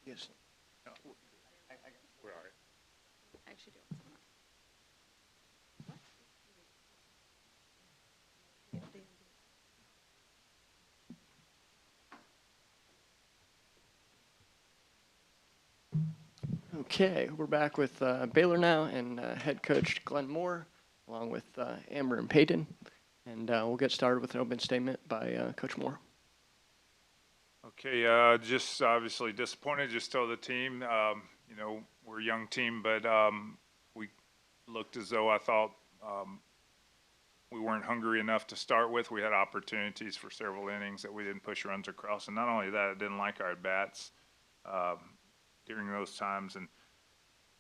Yes. No, we're all right. I actually do want someone else. Okay, we're back with Baylor now and head coach Glenn Moore, along with Amber and Peyton. And we'll get started with an open statement by Coach Moore. Okay, just obviously disappointed. Just told the team, we're a young team, but we looked as though I thought we weren't hungry enough to start with. We had opportunities for several innings that we didn't push runs across. And not only that, I didn't like our at-bats during those times. And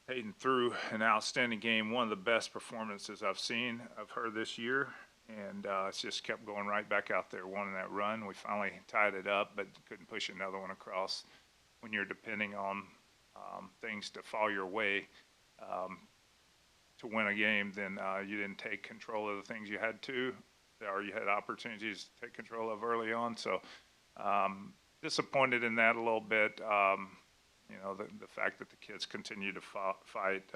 Peyton threw an outstanding game, one of the best performances I've seen of her this year. And it's just kept going right back out there, wanting that run. We finally tied it up, but couldn't push another one across. When you're depending on things to fall your way to win a game, then you didn't take control of the things you had to, or you had opportunities to take control of early on. So disappointed in that a little bit. The fact that the kids continued to fight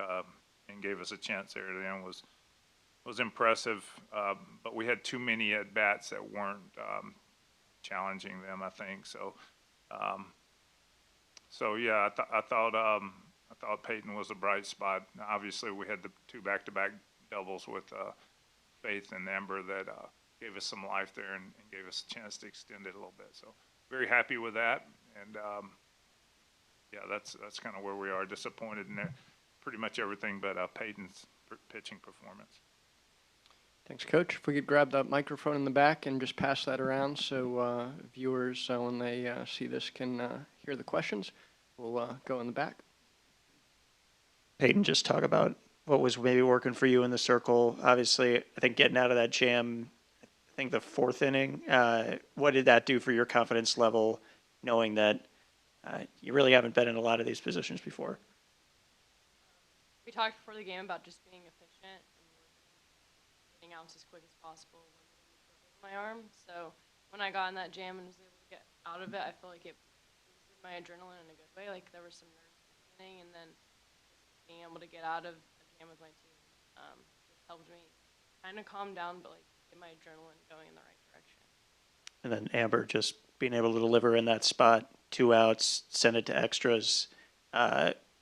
and gave us a chance there at the end was impressive, but we had too many at bats that weren't challenging them, I think. So, yeah, I thought Peyton was a bright spot. Obviously, we had the two back-to-back doubles with Faith and Amber that gave us some life there and gave us a chance to extend it a little bit. So, very happy with that, and yeah, that's kind of where we are. Disappointed in pretty much everything but Peyton's pitching performance. Thanks, Coach. If we could grab that microphone in the back and just pass that around so viewers, when they see this, can hear the questions. We'll go in the back. Peyton, just talk about what was maybe working for you in the circle. Obviously, I think getting out of that jam, I think the fourth inning, what did that do for your confidence level, knowing that you really haven't been in a lot of these positions before? We talked before the game about just being efficient and getting outs as quick as possible, limiting the circles on my arm. So when I got in that jam and was able to get out of it, I feel like it boosted my adrenaline in a good way. Like there was some nerves at the beginning, and then just being able to get out of a jam with my team just helped me kind of calm down, but like get my adrenaline going in the right direction. And then Amber just being able to deliver in that spot, 2 outs, send it to extras.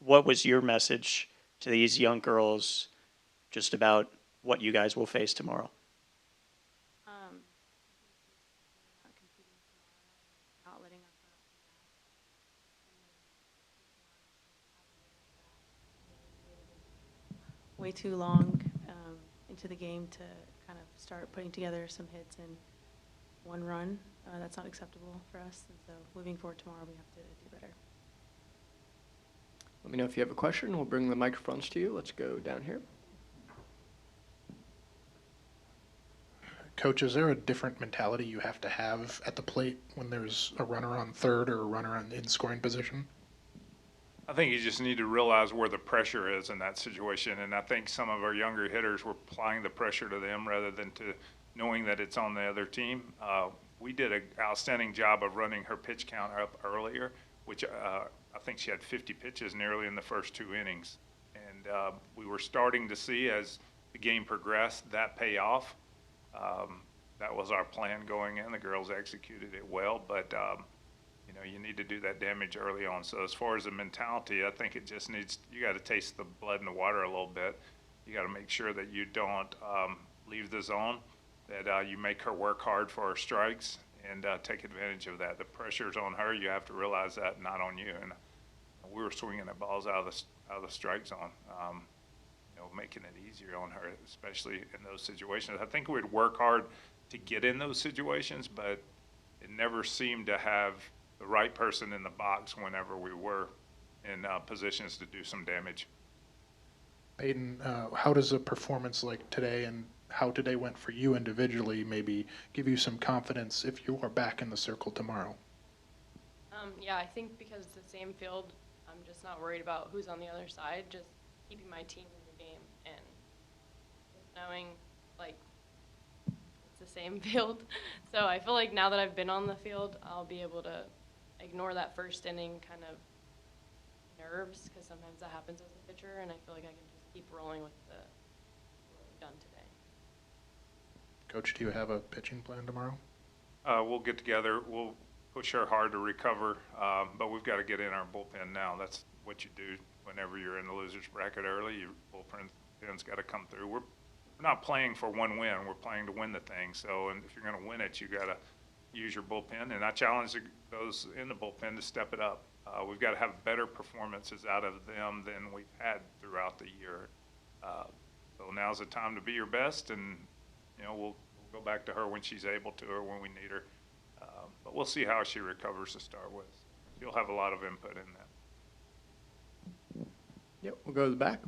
What was your message to these young girls just about what you guys will face tomorrow? Not competing tomorrow, not letting our guard down, way too long into the game to kind of start putting together some hits in one run. That's not acceptable for us, and so moving forward tomorrow, we have to do better. Let me know if you have a question. We'll bring the microphones to you. Let's go down here. Coach, is there a different mentality you have to have at the plate when there's a runner on third or a runner in scoring position? I think you just need to realize where the pressure is in that situation, and I think some of our younger hitters were applying the pressure to them rather than to knowing that it's on the other team. We did an outstanding job of running her pitch count up earlier, which I think she had 50 pitches nearly in the first 2 innings. And we were starting to see, as the game progressed, that pay off. That was our plan going in. The girls executed it well, but you need to do that damage early on. So as far as the mentality, I think it just needs, you got to taste the blood in the water a little bit. You got to make sure that you don't leave the zone, that you make her work hard for her strikes and take advantage of that. The pressure's on her. You have to realize that, not on you. And we were swinging the balls out of the strike zone, making it easier on her, especially in those situations. I think we'd work hard to get in those situations, but it never seemed to have the right person in the box whenever we were in positions to do some damage. Peyton, how does a performance like today and how today went for you individually maybe give you some confidence if you are back in the circle tomorrow? Yeah, I think because it's the same field, I'm just not worried about who's on the other side, just keeping my team in the game and just knowing, like, it's the same field. So I feel like now that I've been on the field, I'll be able to ignore that first inning kind of nerves, because sometimes that happens as a pitcher, and I feel like I can just keep rolling with what we've done today. Coach, do you have a pitching plan tomorrow? We'll get together. We'll push her hard to recover, but we've got to get in our bullpen now. That's what you do whenever you're in the losers bracket early. Your bullpen's got to come through. We're not playing for one win. We're playing to win the thing. So, and if you're going to win it, you got to use your bullpen. And I challenge those in the bullpen to step it up. We've got to have better performances out of them than we've had throughout the year. So now's the time to be your best, and we'll go back to her when she's able to, or when we need her. But we'll see how she recovers to start with. She'll have a lot of input in that. Yep, we'll go to the back.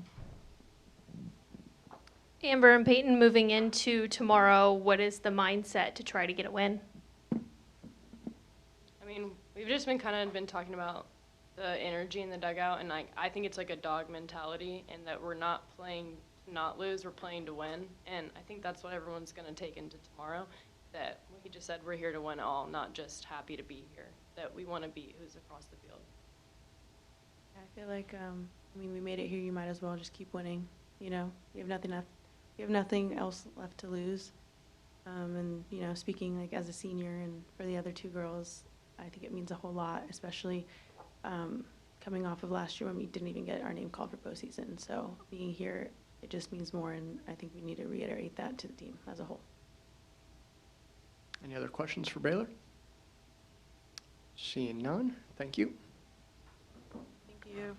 Amber and Peyton, moving into tomorrow, what is the mindset to try to get a win? I mean, we've just been talking about the energy in the dugout, and I think it's like a dog mentality, and that we're not playing to not lose, we're playing to win, and I think that's what everyone's going to take into tomorrow, that we just said we're here to win all, not just happy to be here, that we want to beat who's across the field. I feel like, we made it here. You might as well just keep winning. You have nothing left. You have nothing else left to lose. And speaking like as a senior and for the other two girls, I think it means a whole lot, especially coming off of last year when we didn't even get our name called for postseason. So being here, it just means more, and I think we need to reiterate that to the team as a whole. Any other questions for Baylor? Seeing none, thank you. Thank you.